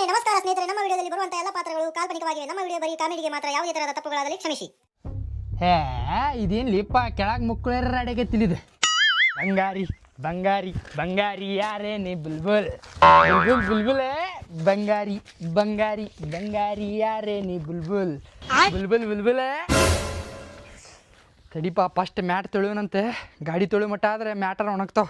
ಸೂಚನೆ. ನಮಸ್ಕಾರ ಸ್ನೇಹಿತರೆ, ನಮ್ಮ ವಿಡಿಯೋದಲ್ಲಿ ಬರುವಂತಹ ಎಲ್ಲ ಪಾತ್ರಗಳು ಕಾಲ್ಪನಿಕವಾಗಿವೆ. ನಮ್ಮ ವಿಡಿಯೋ ಬರೀ ಕಾಮಿಡಿಗೆ ಮಾತ್ರ. ಯಾವುದೇ ತರಹದ ತಪ್ಪುಗಳಾದಲ್ಲಿ ಕ್ಷಮಿಸಿ. ಹೇ ಇದೇನು ಲಿಪ್ಪ ಕೆಳಗೆ ಮುಕ್ಕಳರ ಅಡಿಗೆ ತಿಳಿದು ಬಂಗಾರಿ ಬಂಗಾರಿ ಬಂಗಾರಿ ಯಾರೇ ನೀ ಬುಲ್ಬುಲ್ ಬುಲ್ಬುಲ್ ಬುಲ್ಬುಲ್ ಬಂಗಾರಿ ಬಂಗಾರಿ ಬಂಗಾರಿ ಯಾರೇ ನೀ ಬುಲ್ಬುಲ್ ಬುಲ್ಬುಲ್ ಬುಲ್ಬುಲ್. ತಡಿಪ ಫಸ್ಟ್ ಮ್ಯಾಟ್ ತೊಳುವನಂತೆ. ಗಾಡಿ ತೊಳು ಮಟ್ಟ ಆದ್ರೆ ಮ್ಯಾಟರ್ ಒಣಗ್ತಾವ.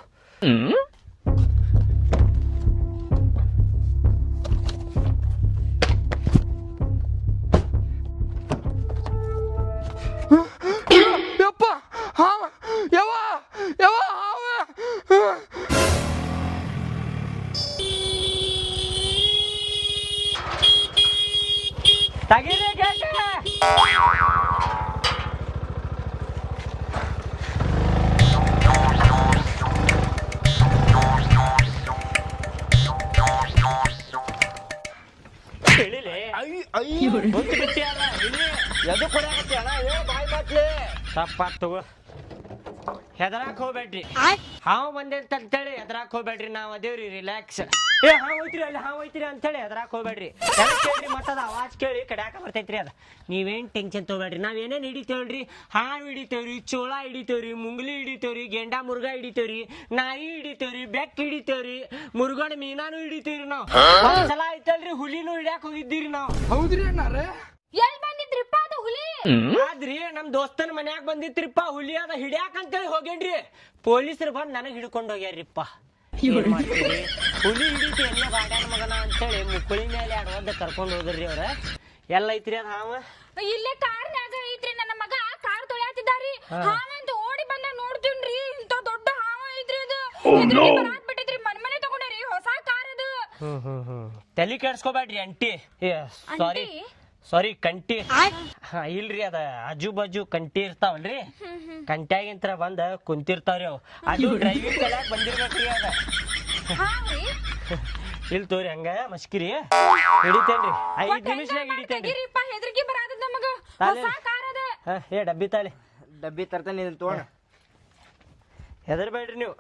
ಯಪ್ಪ ಹಾವ ಯವ್ವ ಯವ್ವ ಹಾವ ತಗಿರಿ ಗೇಟ್. ಹೇಳಿಲೆ ಗೊತ್ತು ಬಿಟ್ಟಿ ಅಲ್ಲ ಹೇಳಿ ಎದು ಕೊಡಾಕತ್ತಿ ಅಣ್ಣ. ಏ ಬಾಯ್ ಮಾತ್ಲೆ ತಪ್ಪಾತ್ ತಗೋ. ಹೆದರಾಕ್ ಹೋಗ್ಬೇಡ್ರಿ. ಹಾವು ಬಂದಂತ ಅಂತೇಳಿ ಹೆದರಾಕ್ ಹೋಗ್ಬೇಡ್ರಿ. ನಾವ್ ಅದೇವ್ರಿ ರಿಲ್ಯಾಕ್ಸ್. ಏ ಹಾವು ಹೋಯ್ತ್ರಿ ಅಲ್ಲಿ ಹಾವು ಹೋಯ್ತ್ರಿ ಅಂತೇಳಿ ಹೆದರಾಕ್ ಹೋಗ್ಬೇಡ್ರಿ. ಕೇಳ್ರಿ ಮತ್ತದ ಆವಾಜ್ ಕೇಳಿ ಕಡ್ಯಾಕ ಬರ್ತೈತ್ರಿ ಅದ. ನೀವೇನ್ ಟೆನ್ಷನ್ ತಗೋಬೇಡ್ರಿ. ನಾವ್ ಏನೇನ್ ಹಿಡಿತೇವಲ್ರಿ, ಹಾವು ಹಿಡಿತೇವ್ರಿ, ಚೋಳ ಹಿಡಿತೇವ್ರಿ, ಮುಂಗ್ಲಿ ಹಿಡಿತೇವ್ರಿ, ಗೆಂಡ ಮುರ್ಗ ಹಿಡಿತೇವ್ರಿ, ನಾಯಿ ಹಿಡಿತೇವ್ರಿ, ಬೆಕ್ ಹಿಡಿತೇವ್ರಿ, ಮುರುಗಣ ಮೀನಾನು ಹಿಡಿತೇವ್ರಿ. ನಾವ್ ಒಂದ್ಸಲ ಐತಲ್ರಿ ಹುಲಿನೂ ಹಿಡ್ಯಾಕ್ ಹೋಗಿದ್ದೀರಿ ನಾವ್. ಹೌದ್ರಿ ಅಣ್ಣಾರ? ಎಲ್ ಬಂದಿದ್ರಿಪ್ಪ ಅದು ಹುಲಿ? ಆದ್ರಿ ನಮ್ ದೋಸ್ತನ ಮನ್ಯಾಗ ಬಂದಿತ್ರಿಪ್ಪ ಹುಲಿ. ಅದ ಹಿಡ್ಯಾಕ ಅಂತೇಳಿ ಹೋಗೇನ್ರಿ. ಪೊಲೀಸರು ಬಂದ್ ನನಗ್ ಹಿಡ್ಕೊಂಡ್ ಹೋಗ್ಯಾರಿಪ್ಪ. ಏನ್ ಮಾಡ್ತೀರಿ, ಹುಲಿ ಹಿಡಿತಿ ಎಲ್ಲ ಬಾಡ್ಯಾನ ಮಗನ ಅಂತೇಳಿ ಮುಕ್ಕಳಿ ಮೇಲೆ ಆಡೋದ ಕರ್ಕೊಂಡ್ ಹೋದ್ರಿ ಅವ್ರ. ಎಲ್ಲ ಐತ್ರಿ ಅದ ಹಾವ? ಇಲ್ಲೇ ಕಾರ್ನ್ಯಾಗ ಐತ್ರಿ. ನನ್ನ ಮಗ ಕಾರ್ ತೊಳ್ಯಾತಿದ್ದಾರಿ. ಹಾವಂತ ಓಡಿ ಬಂದ ನೋಡ್ತೀನ್ರಿ. ಇಂತ ದೊಡ್ಡ ಹಾವ ಐತ್ರಿ ಅದು. ಬರಾಕ್ ಬಿಟ್ಟಿದ್ರಿ. ಮನೆ ತಗೊಂಡ್ರಿ ಹೊಸ ಕಾರ್ ಅದು. ತಲಿ ಕೆಡ್ಸ್ಕೊಬ್ಯಾಡ್ರಿ ಅಂಟಿ. ಸಾರಿ ಸಾರಿ ಕಂಟಿ. ಇಲ್ರಿ ಅದ ಆಜು ಬಾಜು ಕಂಟಿ ಇರ್ತಾವಲ್ರಿ, ಕಂಟ್ಯಾಗಿಂತ್ರ ಬಂದ ಕುಂತಿರ್ತಾವ್ರಿ ಅವು. ಅದು ಡ್ರೈವಿಂಗ್ ಕಲ್ಯಾಕ್ ಬಂದಿರ್ಬೇಕ್ರಿ ಅದ. ಇಲ್ ತೋರಿ ಹಂಗ ಮಸ್ಕಿರಿ ಹಿಡಿತೇನ್ರಿ. 5 ನಿಮಿಷನಾಗ ಹಿಡಿತೇನ್ರಿ. ಹೆದರ್ಕಿ ಬರಾದ ನಮಗ ಹೊಸ ಕಾರ್ ಅದ. ಏ ಡಬ್ಬಿ ತಾಳಿ. ಡಬ್ಬಿ ತರ್ತಾನೆ ತೋಣ. ಹೆದರ್ಬೇಡ್ರಿ ನೀವು.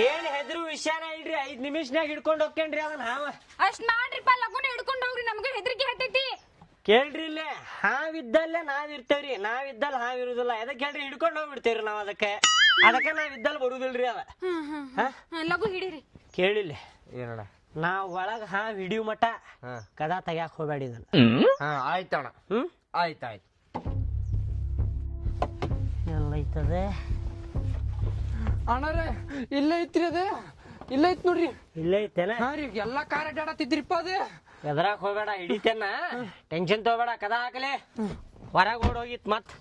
ಏನ್ ಹೆದ್ರು ವಿಷಯನ ಇಲ್ರಿ. 5 ನಿಮಿಷನಾಗ ಹಿಡ್ಕೊಂಡ್ ಹೋಗ್ತೇನ್ರಿ ಅದನ್ನ ಹಾವ. ಅಷ್ಟ್ ಮಾಡ್ರಿಪ್ಪ, ಲಗುನ ಹಿಡ್ಕೊಂಡ್ ಹೋಗ್ರಿ. ನಮ್ಗೆ ಹೆದರ್ಕಿ ಹತ್ತೈತಿ. ಕೇಳ್ರಿ ಇಲ್ಲೇ ಹಾವಿದ್ದಲ್ಲೇ ನಾವಿರ್ತೇವ್ರಿ. ನಾವಿದ್ದಲ್ಲ ಹಾವಿರುದಿಲ್ಲ. ಅದಕ್ಕೆ ಹೇಳ್ರಿ ಹಿಡ್ಕೊಂಡ್ ಹೋಗ್ಬಿಡ್ತೇವ್ರಿ ನಾವ್. ಅದಕ್ಕೆ ನಾವಿದ್ದಲ್ಲ ಬರುದಿಲ್ರಿ ಅದ. ಲಗು ಹಿಡೀರಿ. ಕೇಳಿಲ್ಲ ಏನಣ್ಣ? ನಾವ್ ಒಳಗ ಹಾವ್ ಹಿಡಿಯು ಮಟ ಕದಾ ತೆಗ್ಯಾಕ್ ಹೋಗ್ಬೇಡಿ ಇದನ್ನ. ಆಯ್ತಣ್ಣ. ಆಯ್ತಾಯ್ತು. ಎಲ್ಲ ಐತದೆ ಅಣ್ಣಾರ ಇಲ್ಲೇ ಐತ್ರಿ ಅದ. ಇಲ್ಲ ಐತ್ ನೋಡ್ರಿ. ಇಲ್ಲೇ ಐತೇನ? ಹಾ ರೀ, ಎಲ್ಲಾ ಕಾರ್ ಅಡ್ಡಾಡತ್ತಿದ್ರಿಪ್ಪ ಅದೇ. ಎದ್ರಾಕ್ ಹೋಗ್ಬೇಡ, ಹಿಡಿತೇನ. ಟೆನ್ಷನ್ ತಗೋಬೇಡ. ಕದಾ ಹಾಕಲೆ ಹೊರಗ್ ಓಡೋಗಿತ್ ಮತ್.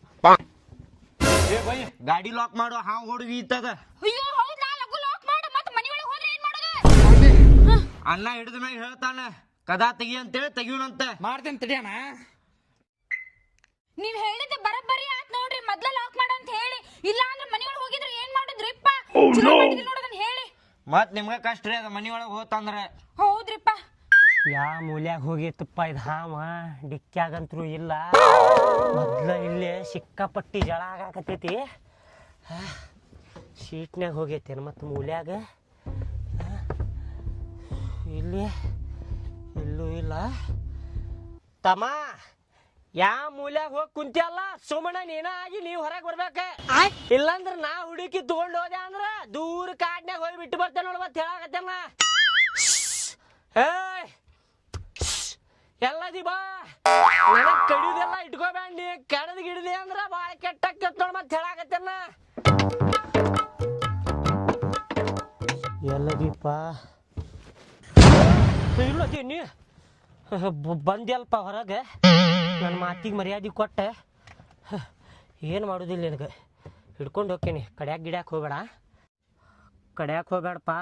ಗಾಡಿ ಲಾಕ್ ಮಾಡು, ಹಾವು ಹುಡುಗಿ ಇತ್ತದ. ಅಯ್ಯೋ ಹೌದಾ, ಲಗು ಲಾಕ್ ಮಾಡು. ಮತ್ತ ಮನಿ ಒಳಗ್ ಹೋದ್ರೆ ಏನ್ ಮಾಡೋದು? ಅಣ್ಣ ಹಿಡಿದ ಮ್ಯಾಗ ಹೇಳ್ತಾನ ಕದಾ ತೆಗಿ ಅಂತೇಳಿ ತೆಗಿಯೋಣಂತ. ಮಾಡ್ತೇನೆ ತಡಿಯಣ್ಣ. ನೀವ್ ಹೇಳಿದ ಬರಬ್ಬರಿ ಆತ್ ನೋಡ್ರಿ. ಮೊದ್ಲ ಲಾಕ್ ಮಾಡ ಅಂತ ಹೇಳಿ. ಇಲ್ಲ ಅಂದ್ರೆ ಮನಿ ಒಳಗ್ ಹೋಗಿದ್ರೆ ಏನ್ ಮಾಡಿದ್ರಿಪ್ಪ? ಚಲೋ ಮಾಡಿದ್ರಿ ನೋಡೋದನ್ನ ಹೇಳಿ. ಮತ್ ನಿಮ್ಗ ಕಷ್ಟ ರೀ ಅದ ಮನಿ ಒಳಗ್ ಹೋತಂದ್ರ. ಹೌದ್ರಿಪ್ಪ. ಯಾ ಮೂಲ್ಯಾಗ ಹೋಗಿತ್ತಪ್ಪ ಇದ್ ಹಾವ. ಡಿಕ್ಕ್ಯಾಗಂತ್ರು ಇಲ್ಲ. ಮೊದ್ಲ ಇಲ್ಲೇ ಸಿಕ್ಕಾಪಟ್ಟಿ ಜಳ ಆಗಾಕತ್ತೈತಿ. ಶೀಟ್ನ್ಯಾಗ ಹೋಗೈತೇನು ಮತ್ ಮೂಲ್ಯಾಗ? ಇಲ್ಲಿ ಇಲ್ಲೂ ಇಲ್ಲ. ತಮ್ಮ ಯಾ ಮೂಲ್ಯಾಗ ಹೋಗಿ ಕುಂತಿಯಲ್ಲ ಸುಮ್ಮನ ನೀನ ಆಗಿ ನೀವ್ ಹೊರಗೆ ಬರ್ಬೇಕ. ಇಲ್ಲಂದ್ರ ನಾ ಹುಡುಕಿ ತಗೊಂಡ್ ಹೋದೆ ಅಂದ್ರ ದೂರ ಕಾಡ್ನ್ಯಾಗ ಹೋಗಿ ಬಿಟ್ಟು ಬರ್ತೇನೆ ನೋಡ್. ಮತ್ ಹೇಳಾಕತ್ತೇನ ಏಯ್ ಎಲ್ಲದಿ ಬಾ. ನನಗ್ ಕಡಿದೆಲ್ಲ ಇಟ್ಕೋಬೇಡ. ನೀ ಕಡದ್ ಗಿಡದಿ ಅಂದ್ರ ಬಾಳ ಕೆಟ್ಟಾಗ್ತೇತ್ ನೋಡ್. ಮತ್ ಹೇಳಾಕತ್ತೇನ ಎಲ್ಲದೀಪ ಇಲ್ಲದಿ ನೀ ಬಂದ್ಯಲ್ಪ ಹೊರಗೆ. ನನ್ನ ಮಾತಿಗೆ ಮರ್ಯಾದೆ ಕೊಟ್ಟೆ. ಏನು ಮಾಡೋದಿಲ್ಲ ನಿನಗೆ. ಹಿಡ್ಕೊಂಡು ಹೋಗ್ತೇನೆ. ಕಡ್ಯಾಕ ಗಿಡ್ಯಾಕ ಹೋಗ್ಬೇಡ. ಕಡ್ಯಾಕ ಹೋಗ್ಬೇಡಪ್ಪ.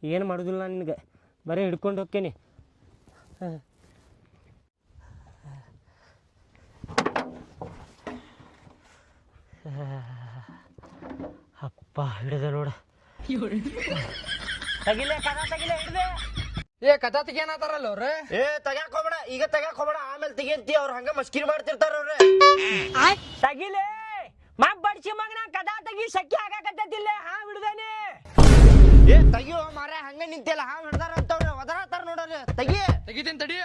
ಏನು ಮಾಡೋದಿಲ್ಲ ನಿನಗೆ. ಬರೀ ಹಿಡ್ಕೊಂಡು ಹೋಗ್ತೇನೆ. ಅಪ್ಪ ಹಿಡಿದೆ ನೋಡ. ತಗಿಲೆ ಕದ ತಗಿಲೆ ಹಿಡ್ದೆ. ಏ ಕದಾ ತೆಗಿಯನತಾರಲ್ಲ ಅವ್ರ. ಏ ತೆಗ್ಯಾಕ್ ಹೋಗ್ಬೇಡ, ಈಗ ತೆಗ್ಯಾಕ್ ಹೋಗ್ಬೇಡ. ಆಮೇಲೆ ತೆಗಿಯಂತಿ. ಅವ್ರ ಹಂಗ ಮಸ್ಕಿರಿ ಮಾಡ್ತಿರ್ತಾರ ಅವ್ರ. ತಗಿಲೆ ಮಬ್ಬಡ್ಸಿ ಮಗನ ಕದಾ ತಗಿ ಸಕ್ಕಿ ಆಗಾಕತ್ತೈತಿಲ್ಲ. ಹಾ ಬಿಡ್ದೇನೆ. ಏ ತೆಗಿಯೋ ಮಾರ ಹಂಗ ನಿಂತಿಲ್ಲ ಹಾವ್ ಹಿಡ್ದಾರ ಅಂತವ್ರ ಒದರಾತಾರ ನೋಡ್ರಿ ತೆಗಿ ತೆಗಿತೀನಿ ತಡಿ.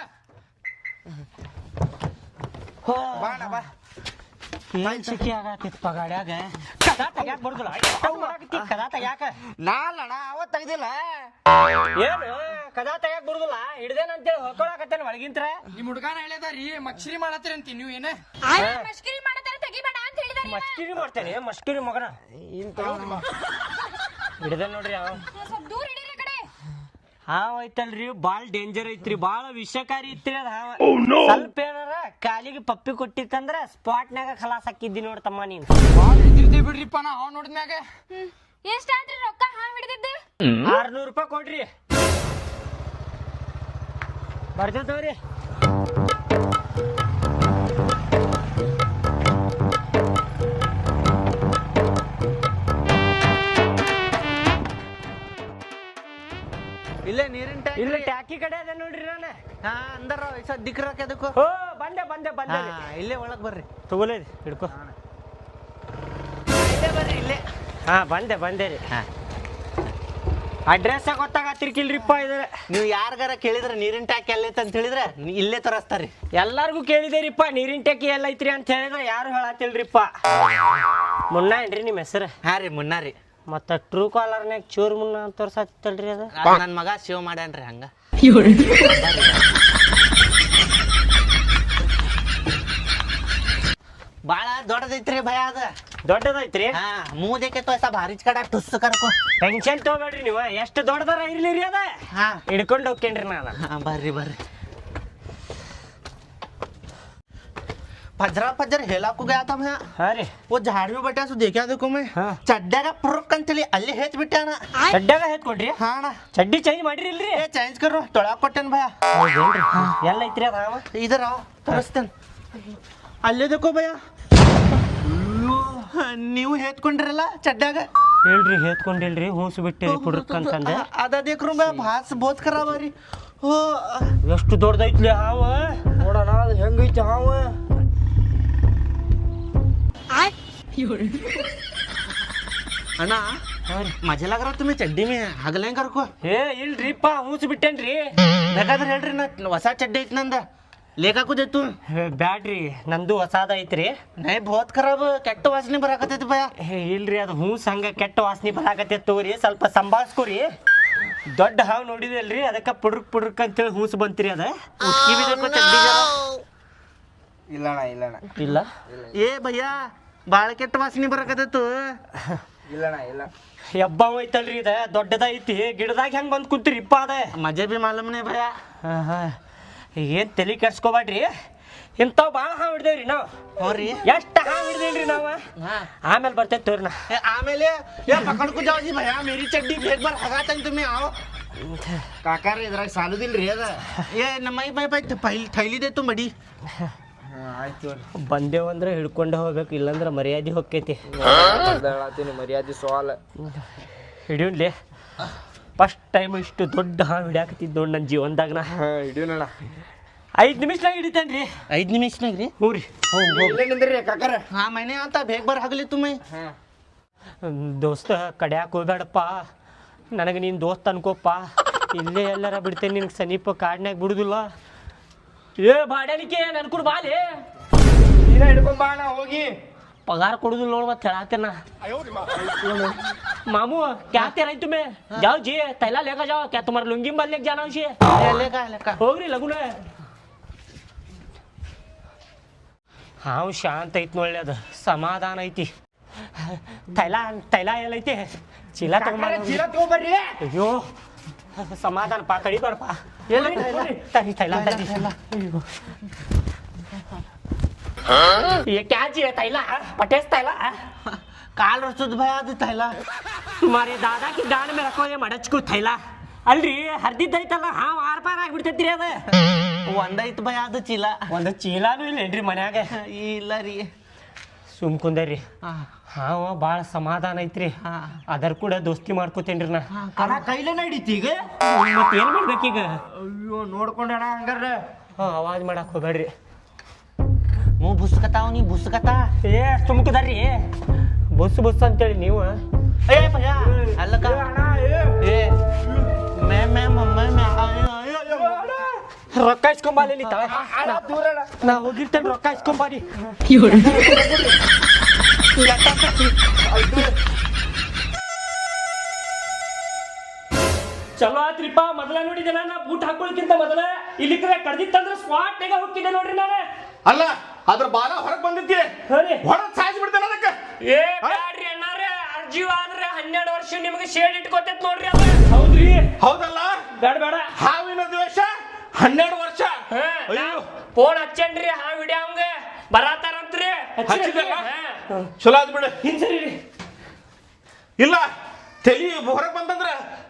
ಬಾಣ ಬಾ ಏನ್ ಸಿಕ್ಕಿ ಆಗತ್ತಿತ್ತು ಗಾಡ್ಯಾಗ ಕದಾ ತೆಗ್ಯಾಕ ಬರುದಿಲ್ಲ ಕದಾ ತೆಗ್ಯಾಕ ನಾಲಣ್ಣ ಅವತ್ ತೆಗ್ದಿಲ್ಲ ಏನು ಕದಾ ತೆಗ್ಯಾಕ ಬರುದಿಲ್ಲ ಹಿಡ್ದೇನಂತೇಳಿ ಹೊಕ್ಕೊಳಕತ್ತೇನ ಒಳಗಿಂತ್ರ ನಿಮ್ ಹುಡುಗಾನ ಹೇಳ್ಯದಾರಿ ಮಕ್ಸಿರಿ ಮಾಡತ್ತೀರಿ ಅಂತಿ ನೀವು ಏನ ಮಷ್ಕಿರಿ ಮಾಡತಾರ ತೆಗಿಬೇಡ ಅಂತ ಹೇಳಿದಾರೆ ಮಸ್ಕಿರಿ ಮಾಡ್ತೇನೆ ಮಸ್ಕಿರಿ ಮಗನ ಹಿಡ್ದೆ ನೋಡ್ರಿ ಅವ ಸ್ವಲ್ಪ ದೂರ ಹಿಡೀರಿ ಕಡೆ ಹಾವ್ ಐತಲ್ರಿ ಬಾಳ್ ಡೇಂಜರ್ ಐತ್ರಿ ಬಾಳ ವಿಷಕಾರಿ ಐತ್ರಿ ಅದ ಹಾವ ಸ್ವಲ್ಪ ಏನಾರ ಕಾಲಿಗೆ ಪಪ್ಪಿ ಕೊಟ್ಟಿತ್ತಂದ್ರ ಸ್ಪಾಟ್ನಾಗ ಖಲಾಸ್ ಹಾಕಿದ್ದಿ ನೋಡ್ತಮ್ಮ ನೀನ್ ಭಾಳ ಇದ್ದಿರ್ತೀವಿ ಬಿಡ್ರಿಪ್ಪ ನಾ ಅವ್ ನೋಡಿದ್ಮ್ಯಾಗ. ಎಷ್ಟಾದ್ರಿ ರೊಕ್ಕ ಹಾವ್ ಹಿಡಿದಿದ್ದು 600 ರೂಪಾಯಿ ಕೊಡ್ರಿ ಬರ್ತಿರ್ತವ್ರಿ ಇಲ್ಲೇ ನೀರಿನ ಟ್ಯಾಂಕ್ ಇಲ್ಲ ಟ್ಯಾಕಿ ಕಡೆ ಅದ ನೋಡ್ರಿ ನಾನು ಹಾ ಅಂದಾರ ದಿಕ್ರಕ್ಕೆ ಅದಕ್ಕೂ ಓ ಬಂದೆ ಬಂದೆ ಬಂದೆ ಇಲ್ಲೇ ಒಳಗ್ ಬರ್ರಿ ತಗೊಳ್ಳೇ ಹಿಡ್ಕೊ ಇಲ್ಲೇ ಬರ್ರಿ ಇಲ್ಲೇ ಹಾ ಬಂದೆ ಬಂದೆ ರೀ ಅಡ್ರೆಸ್ ಗೊತ್ತಾಗತ್ತಿರ್ಕಿಲ್ರಿಪ್ಪ ಇದ್ರೆ ನೀವು ಯಾರಿಗಾರ ಕೇಳಿದ್ರೆ ನೀರಿನ ಟ್ಯಾಂಕ್ ಎಲ್ಲೈತೆ ಅಂತ ಹೇಳಿದ್ರೆ ಇಲ್ಲೇ ತರಸ್ತಾರಿ ಎಲ್ಲಾರ್ಗು ಕೇಳಿದೇರಿಪ್ಪ ನೀರಿನ ಟ್ಯಾಕಿ ಎಲ್ಲ ಐತ್ರಿ ಅಂತ ಹೇಳಿದ್ರೆ ಯಾರು ಹೇಳತ್ತಿಲ್ರಿಪ್ಪ ಮುನ್ನ ಏನ್ರಿ ನಿಮ್ಮ ಹೆಸರು ಹಾ ರೀ ಮುನ್ನಾ ರೀ ಮತ್ತ ಟ್ರೂ ಕಾಲರ್ನಾಗ ಚೂರ್ ಮುನ್ನ ಅಂತ ತೋರ್ಸತ್ತಲ್ರಿ ಅದು ನನ್ ಮಗ ಸೇವ್ ಮಾಡ್ಯಾನ್ರಿ ಹಂಗ ಬಾಳ ದೊಡ್ಡದೈತ್ರಿ ಭಯ ಅದ ದೊಡ್ಡದೈತ್ರಿ ಹಾ ಮೂದೇಕೆ ತೋಯ್ಸ ಭಾರಿಚ್ ಕಡೆ ಟುಸ್ ಕರ್ಕೊ ಟೆನ್ಷನ್ ತಗೋಬೇಡ್ರಿ ನೀವು ಎಷ್ಟು ದೊಡ್ಡದಾರ ಇರ್ಲಿ ರೀ ಅದ ಹಾ ಹಿಡ್ಕೊಂಡು ಹೋಗ್ತೇನ್ರಿ ನಾನು हाँ ಬರ್ರಿ ಬರ್ರಿ पजरा पजर हेला को गया था मैं ಹಾ ರೀ वो झाड़ में बैठा सो देखा देखो मैं हाँ। चड्डा का पुरुक अंतली अल्ले हेच बिट्टा ना ಚಡ್ಡಾಗ ಹೆತ್ಕೊಡ್ರಿ हाँ ना ಚಡ್ಡಿ ಚೇಂಜ್ ಮಾಡಿರಿ ಇಲ್ರಿ ये चेंज करो टोड़ा कोटन भैया ಹೌದೇನ್ರಿ ಎಲ್ಲ ಐತ್ರಿ ಅದ ಹಾವ इधर आओ तरस्तन अल्ले देखो भैया ನೀವು ಹೇತ್ಕೊಂಡ್ರಲ್ಲ ಚಡ್ಡಾಗ ಹೇಳ್ರಿ ಹೇತ್ಕೊಂಡಿಲ್ರಿ ಹೂಸ್ ಬಿಟ್ಟಿರಿ ಪುಡ್ರಕ್ ಅಂತಂದೆ ಅದ ದೇಖ್ರು ಭಯ ಭಾಸ್ ಬಹುತ್ ಖರಾಬ್ ರೀ ಓ ಎಷ್ಟು ದೊಡ್ಡದೈತ್ಲಿ ಹಾವ ನೋಡೋಣ ಅದು ಹೆಂಗೈತಿ ಹಾವ ಅಣ್ಣ ಮಜಾ ಲಗ ರहा तुम्हें चड्डी में हगलें करको ಏ ಇಲ್ರಿಪ್ಪ ಹೂಸ್ ಬಿಟ್ಟೇನ್ರಿ ಬೇಕಾದ್ರೆ ಹೇಳ್ರಿ ನಾ ಹೊಸ ಚಡ್ಡಿ ಐತಿ ನಂದ ಲೇಖಾಕು ದೇತು ಬ್ಯಾಡ್ರಿ ನಂದು ಹೊಸಾದ ಐತ್ರಿ ನೈ ಬಹುತ್ ಖರಾಬ್ ಕೆಟ್ಟ ವಾಸನೆ ಬರಾಕತ್ತೈತಿ ಭಯ ಏ, ಇಲ್ರಿ ಅದು ಹೂಸ್ ಹಂಗ ಕೆಟ್ಟ ವಾಸನೆ ಬರಾಕತ್ತೈತ್ ತಗೋರಿ ಸ್ವಲ್ಪ ಸಂಭಾಳ್ಸ್ಕೊರಿ ದೊಡ್ಡ ಹಾವು ನೋಡಿದಲ್ರಿ ಅದಕ್ಕೆ ಪುಡ್ರಕ್ ಅಂತೇಳಿ ಹೂಸ್ ಬಂತ್ರಿ ಅದ ಉಸ್ಕಿ ಬಿ ದೇಖೋ ಚಡ್ಡಿ ಜರಾ ಇಲ್ಲಣ್ಣ ಇಲ್ಲಣ್ಣ ಇಲ್ಲ ಏ ಭಯ್ಯ ಬಾಳ ಕೆಟ್ಟ ವಾಸನೆ ಬರಾಕತ್ತೈತು ಇಲ್ಲಣ್ಣ ಇಲ್ಲ ಹೆಬ್ಬಾವ್ ಐತಲ್ರಿ ಇದ ದೊಡ್ಡದೈತಿ ಗಿಡದಾಗ ಹೆಂಗ್ ಬಂದ್ ಕುಂತೀರಿಪ್ಪ ಅದ ಮಜೆ ಬಿ ಮಾಲೂಮ್ನೇ ಭಯ ಏನ್ ತಲೆ ಕೆಡ್ಸ್ಕೊಬೇಡ್ರಿ ಇಂಥವ್ ಭಾಳ ಹಾವು ಹಿಡ್ದೇವ್ರಿ ನಾವು ಹ್ಞೂ ರೀ ಎಷ್ಟು ಹಾವು ಹಿಡ್ದೇನ್ರಿ ನಾವು ಆಮೇಲೆ ಬರ್ತೈತೆ ತೋರಿ ನಾ ಆಮೇಲೆ ಏ ಪಕಡ್ಕೊ ಜಾವ್ ಜಿ ಭಯ ಮೇರಿ ಚಡ್ಡಿ ಬೇಗ ಬಾರ್ ಹಗಾತಂಗ್ ತುಮಿ ಆವ್ ಕಾಕಾರ ಇದ್ರಾಗ ಸಾಲುದಿಲ್ರಿ ಅದ ಏ ನಮ್ಮ ಮೈ ಬೈ ಥೈಲಿ ದೇ ತು ಮಡಿ ಆಯ್ತು ಬಂದೇವಂದ್ರೆ ಹಿಡ್ಕೊಂಡೆ ಹೋಗ್ಬೇಕು ಇಲ್ಲಂದ್ರೆ ಮರ್ಯಾದೆ ಹೊಕ್ಕೈತಿ ಮರ್ಯಾದೆ ಸವಾಲ ಹಿಡಿಯೋನ್ಲಿ ಫಸ್ಟ್ ಟೈಮ್ ಇಷ್ಟು ದೊಡ್ಡ ಹಾವು ಹಿಡಿಯಾಕತ್ತಿದ್ದು ನೋಡಿ ನನ್ನ ಜೀವನದಾಗ ನಾ ಹಿಡಿಯೋಣ 5 ನಿಮಿಷನಾಗ ಹಿಡಿತೇನ್ರಿ 5 ನಿಮಿಷನಾಗ ರೀ ಹ್ಞೂ ರೀ ಇಲ್ಲೇ ನಿಂದ್ರಿ ಕಾಕಾರ ಹಾ ಮೈನೆ ಅಂತ ಬೇಗ ಬಾರ್ ಹಗಲಿ ತುಮಿ ದೋಸ್ತ ಕಡ್ಯಾಕ ಹೋಗ್ಬೇಡಪ್ಪ ನನಗೆ ನೀನು ದೋಸ್ತ ಅನ್ಕೋಪ್ಪ ಇಲ್ಲೇ ಎಲ್ಲಾರ ಬಿಡ್ತೇನೆ ನಿನಗೆ ಸಮೀಪ ಕಾಡ್ನ್ಯಾಗ ಬಿಡುದಿಲ್ಲ ಏ ಬಾಡಲಿಕ್ಕೆ ನನ್ ಕೂಡ ಬಾಲಿ ನೀನ ಹಿಡ್ಕೊಂಡ್ ಬಾ ನಾ ಹೋಗಿ पगार ಕೊಡುದಿಲ್ಲ ನೋಡ್ ಮತ್ತೆ ಹೇಳಾತೆ ನಾ मामू क्या तेरा तुम्हें जाओ जी तैला लेकर जाओ क्या तुम्हारे लुंगी में लेके जाना उसे ಲೇಖಾ ಹೋಗ್ರಿ ಲಗುನ ಹಾವು ಶಾಂತ ಐತಿ ನೋಡ್ಲಿ ಅದು ಸಮಾಧಾನ ಐತಿ ತೈಲ ಎಲ್ಲೈತಿ ಚೀಲ ತಗೊಂಬರ್ರಿ ಅಯ್ಯೋ ಸಮಾಧಾನ ಪಾ ಕಡಿಬಾರಪ್ಪ ತೈಲ ये क्या जी है तैला पटेस तैला ಕಾಲ್ ರಸದ್ ಭಯ ಅದು ತೈಲ तुम्हारे दादा की गान में रखो ये मडच को थैला ಅಲ್ರಿ ಹರ್ದಿದ್ದೈತಲ್ಲ ಹಾವು ಆರ್ ಪಾರ್ ಆಗ್ಬಿಡ್ತೈತ್ರಿ ಅದ ಒಂದೈತ್ ಭಯ ಅದು ಚೀಲ ಒಂದು ಚೀಲಾನು ಇಲ್ಲೇನ್ರಿ ಮನ್ಯಾಗ ಇಲ್ಲ ರೀ ಸುಮ್ಕುಂದೇರಿ ಹಾವ ಭಾಳ ಸಮಾಧಾನ ಐತ್ರಿ ಅದರ ಕೂಡ ದೋಸ್ತಿ ಮಾಡ್ಕೋತೇನ್ರಿ ನಾ ಅಣ್ಣ ಕೈಲೇ ನಡೀತಿ ಈಗ ಮತ್ತೆ ಏನ್ ಮಾಡ್ಬೇಕೀಗ ಅಯ್ಯೋ ನೋಡ್ಕೊಂಡಣ ಹಂಗಾರ ಅವಾಜ್ ಮಾಡಕ್ ಹೋಗ್ಬೇಡ್ರಿ ಮೂ ಬುಸ್ಕತಾವ್ ನೀ ಬುಸ್ಕತಾ ಏ ಸುಮ್ಕುದಾರ್ರಿ ಬುಸ್ ಅಂತೇಳಿ ನೀವು ಏ ಭಯ ಅಲ್ಲಕ ರೊಕ್ಕ ಇಸ್ಕೊಂಬಾಲಿ ನಾ ಹೋಗಿರ್ತೇನೆ ರೊಕ್ಕ ಇಸ್ಕೊಂಬಾರಿ ಚಲೋ ಆತ್ರಿಪ್ಪ ಮೊದಲ ನೋಡಿದೆಲ್ಲ ನಾ ಬೂಟ್ ಹಾಕೊಳಕ್ಕಿಂತ ಮೊದಲ ಇಲ್ಲಿ ಕಡ್ದಿತ್ತಂದ್ರೆ ಸ್ಪಾಟ್ ನಾಗ ಹೋಗಿದ್ದೆ ನೋಡ್ರಿ ನಾನು ಅಲ್ಲ ಅದ್ರ ಬಾಲ ಹೊರಗ್ ಬಂದಿದ್ದೆ ಹೊರಗ್ ಸಾಯಿಸಿ ಬಿಡ್ತೇನೆ ಅದಕ್ಕೆ ಏ ಬ್ಯಾಡ್ರಿ ಅಣ್ಣಾರೆ ಅರ್ಜೀವ ಆದ್ರೆ 12 ವರ್ಷ ನಿಮಗೆ ಶೇಡ್ ಇಟ್ಕೋತೈತ್ ನೋಡ್ರಿ ಅದ ಹೌದ್ರಿ ಹೌದಲ್ಲ ಬೇಡ ಹಾವಿನ ದ್ವೇಷ 12 ವರ್ಷ ಫೋನ್ ಹಚ್ಚೇನ್ರಿ ಹಾ ವಿಡಿಯೋ ಅವಂಗ ಬರಾತಾರಂತ್ರಿ ಚಲೋ ಆದ್ ಬಿಡ ಹಿಂಸರಿ ಇಲ್ಲ ತಲಿ ಹೊರಗ್ ಬಂತಂದ್ರ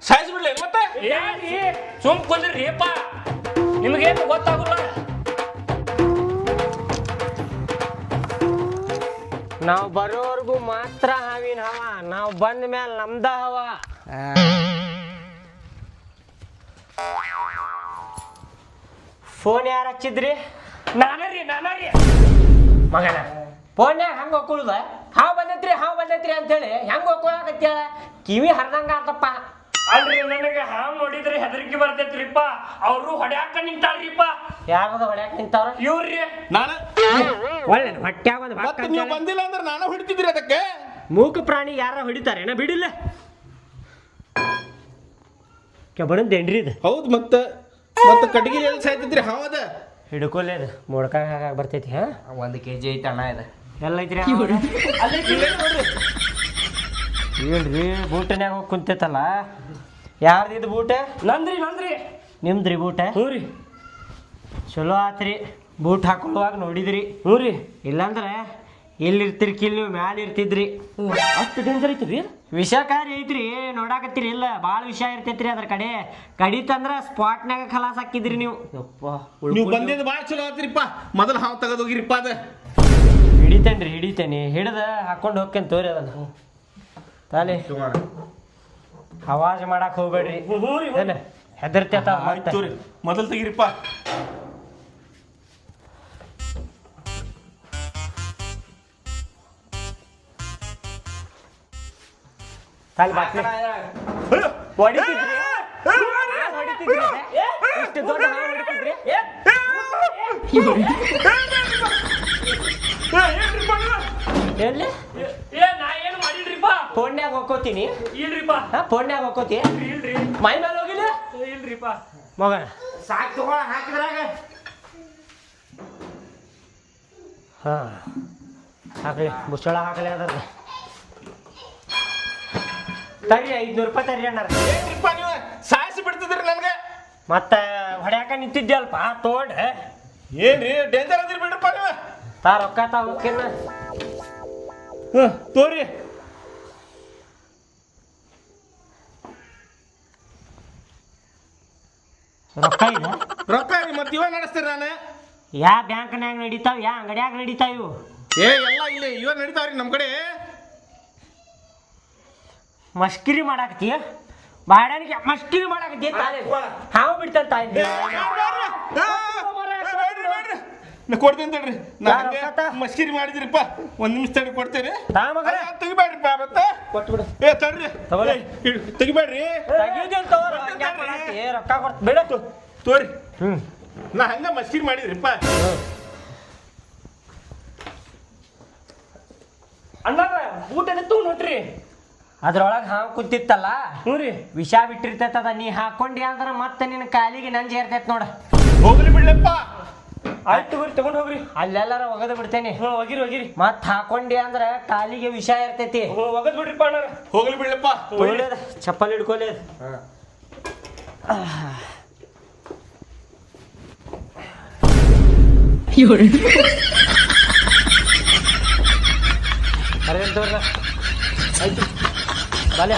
ಸಾಯಿಸಿ ಬಿಡ್ಲಿ ಮತ್ತೆ ಏನ್ರಿ ಸುಮ್ ಕುಂದ್ರಿ ಅಪ್ಪ ನಿಮಗೇನು ಗೊತ್ತಾಗುಲ್ಲ ನಾವು ಬರೋವರೆಗೂ ಮಾತ್ರ ಹಾವಿನ ಹವ ನಾವು ಬಂದ ಮೇಲೆ ನಮ್ದ ಹವ ಫೋನ್ ಯಾರು ಹಚ್ಚಿದ್ರಿ ನಾನರಿ ಮಗನ ಫೋನ್ಯಾಗ ಹಂಗ ಹೋಗುದ ಹಾವು ಬಂದೈತ್ರಿ ಅಂತೇಳಿ ಹೆಂಗ ಹೋಗ್ಕೊಳಕತ್ತೇಳ ಕಿವಿ ಹರಿದಂಗ ಆತಪ್ಪ ಅಲ್ರಿ ನನಗೆ ಹಾವು ನೋಡಿದ್ರೆ ಹೆದರಿಕೆ ಬರ್ತೈತ್ರಿಪ್ಪ ಅವರು ಹೊಡ್ಯಾಕ ನಿಂತಾಳ್ರಿಪ್ಪ ಯಾರದ ಹೊಡ್ಯಾಕ ನಿಂತಾವ್ರ ಇವ್ರಿ ನಾನು ಒಳ್ಳೆ ಹೊಟ್ಯಾಗ ಮತ್ತೆ ನೀವು ಬಂದಿಲ್ಲ ಅಂದ್ರೆ ನಾನು ಹೊಡಿತಿದ್ರಿ ಅದಕ್ಕೆ ಮೂಕ ಪ್ರಾಣಿ ಯಾರ ಹೊಡಿತಾರೇನ ಬಿಡಿಲ್ಲ ಕೆಬಣದ ಏನ್ರಿ ಇದು ಹೌದು ಮತ್ತೆ ಕಟ್ಟಿಗೆ ಎಲ್ಲಿ ಸಾಯ್ತಿದ್ರಿ ಹಾವದ ಹಿಡ್ಕೊಲೇದು ಮೊಡ್ಕಾಗ ಹಾಗಾಗಿ ಬರ್ತೈತಿ ಹಾ 1 kg ಐತೆ ಅಣ್ಣ ಇದು ಎಲ್ಲ ಐತ್ರಿ ಏನ್ರಿ ಬೂಟನ್ಯಾಗ ಹೋಗಿ ಕುಂತೈತಲ್ಲ ಯಾರ್ದಿದ್ದು ಬೂಟ ನಂದ್ರಿ ನಿಮ್ದ್ರಿ ಬೂಟ ಹ್ಞೂ ರೀ ಚಲೋ ಆತ್ರಿ ಬೂಟ್ ಹಾಕೊಳ್ಳುವಾಗ ನೋಡಿದ್ರಿ ಹ್ಞೂ ರೀ ಇಲ್ಲಾಂದ್ರೆ ಎಲ್ಲಿರ್ತಿರಿ ಕಿಲ್ ನೀವು ಮ್ಯಾಲ ಇರ್ತಿದ್ರಿ ಅಷ್ಟು ಡೇಂಜರ್ ಐತ್ರಿ ವಿಷಕಾರಿ ಐತ್ರಿ ನೋಡಾಕತ್ತೀರಿ ಇಲ್ಲ ಭಾಳ ವಿಷ ಇರ್ತೈತ್ರಿ ಅದ್ರ ಕಡಿತಂದ್ರ ಸ್ಪಾಟ್ನಾಗ ಖಲಾಸ್ ಹಾಕಿದ್ರಿ ನೀವು ನೀವು ಬಂದಿದ್ದು ಭಾಳ ಚಲೋ ಆತ್ರಿಪ್ಪ ಮೊದಲು ಹಾವು ತೆಗೆದು ಹೋಗಿರಿಪ್ಪ ಅದ ಹಿಡಿತೇನೆ ಹಿಡ್ದ ಹಾಕೊಂಡು ಹೋಗ್ತೇನೆ ತೋರಿ ಅದನ್ನ ತಾಲಿ ಅವಾಜ್ ಮಾಡಕ್ ಹೋಗ್ಬೇಡ್ರಿ ಹೆದರ್ತೇತ ಮೊದಲು ತೆಗಿರಿಪ್ಪ ತಾಲಿ ಬಾಟ್ಲಿ ಹೊಡಿತಿದ್ರಿ ಇಷ್ಟು ದೊಡ್ಡ ಹಾವು ಹೊಡಿತಿದ್ರಿ ಎಲ್ಲಿ ನಾ ಏನು ಮಾಡಿಲ್ರಿಪ್ಪ ಫೋನ್ಯಾಗ ಹೋಗ್ಕೋತೀನಿ ಇಲ್ರಿಪ್ಪ ಫೋನ್ಯಾಗ ಹೋಗ್ಕೋತಿ ಇಲ್ರಿ ಮೈ ಮೇಲೆ ಹೋಗಿಲ್ಲ ಇಲ್ರಿಪ್ಪ ಮಗ ಸಾಕು ತಗೊಳ ಹಾಕಿದ್ರಾಗ ಹಾ ಹಾಕ್ಲಿ ಮುಚ್ಚಳ ಹಾಕಲಿ ಅದ್ರದ್ದು ತರ್ರಿ 500 ರೂಪಾಯಿ ತರ್ರಿ ಅಣ್ಣಾರ ಏನ್ರಿಪ್ಪ ನೀವು ಸಾಯಿಸಿ ಬಿಡ್ತಿದ್ರಿ ನನಗೆ ಮತ್ತೆ ಹೊಡ್ಯಾಕ ನಿಂತಿದ್ಯಲ್ಪ ತೋಡ್ ಏನ್ರಿ ಡೇಂಜರ್ ಅದಿರಿ ಬಿಡ್ರಪ್ಪ ನೀವು ತಾ ರೊಕ್ಕ ತಾ ಹೋಗ್ಕಿನ್ನ ತೋರಿ ರೊಕ್ಕ ಇದೆ ರೊಕ್ಕ ರೀ ಮತ್ತೆ ಇವ ನಡೆಸ್ತೀರಿ ನಾನು ಯಾ ಬ್ಯಾಂಕ್ನ್ಯಾಗ ನಡೀತಾವ ಯಾ ಅಂಗಡ್ಯಾಗ ನಡೀತಾವ ಇವು ಎಲ್ಲ ಇಲ್ಲಿ ಇವ ನಡೀತಾವ್ರಿ ನಮ್ಮ ಕಡೆ ಮಸ್ಕಿರಿ ಮಾಡಾಕತ್ತೀಯ ಬಾಡನಿಗೆ ಮಸ್ಕಿರಿ ಮಾಡಾಕತ್ತೀಯ ಹಾವು ಬಿಡ್ತಾನ ತಾಯಿ ಕೊಡ್ತೀನಿ ತಡ್ರಿ ಮಸ್ಕಿರಿ ಮಾಡಿದ್ರಿಪ್ಪ 1 ನಿಮಿಷ ತಡಿ ಕೊಡ್ತೇನೆ ತೆಗಿಬೇಡ್ರಿಪ್ಪ ಮತ್ತೆ ಕೊಟ್ಬಿಡು ಏ ತಡ್ರಿ ತೆಗಿಬೇಡ್ರಿ ರೊಕ್ಕ ಕೊಡ್ತ ಬಿಡ ತೋರಿ ನಾ ಹಂಗ ಮಸ್ಕಿರಿ ಮಾಡಿದ್ರಿಪ್ಪ ಅಣ್ಣಾರ ಊಟ ತಗೊಂಡ್ ಹೊಟ್ರಿ ಅದ್ರೊಳಗೆ ಹಾವು ಕುಂತಿತ್ತಲ್ಲ ಹ್ಞೂ ರೀ ವಿಷ ಬಿಟ್ಟಿರ್ತೈತದ ನೀ ಹಾಕೊಂಡಿ ಅಂದ್ರೆ ಮತ್ತೆ ನಿನ್ನ ಕಾಲಿಗೆ ನಂಜಿ ಇರ್ತೈತೆ ನೋಡ ಹೋಗ್ಲಿ ಬಿಡ್ಲಪ್ಪ ಆಯ್ತು ತಗೋರಿ ತಗೊಂಡ್ ಹೋಗ್ರಿ ಅಲ್ಲೆಲ್ಲಾರ ಒಗದ್ ಬಿಡ್ತೇನೆ ಹೋಗಿರಿ ಮತ್ ಹಾಕೊಂಡಿ ಅಂದ್ರ ಕಾಲಿಗೆ ವಿಷ ಇರ್ತೈತಿ ಒಗದ್ ಬಿಡ್ರಿಪ್ಪ ಅಣ್ಣ ಹೋಗ್ಲಿ ಬಿಡ್ಲಪ್ಪ ಚಪ್ಪಲ್ ಹಿಡ್ಕೊಲೇದ ಅರೇನ್ ತೋರ್ಲ ಆಯ್ತು ಬಾಲ್ಯ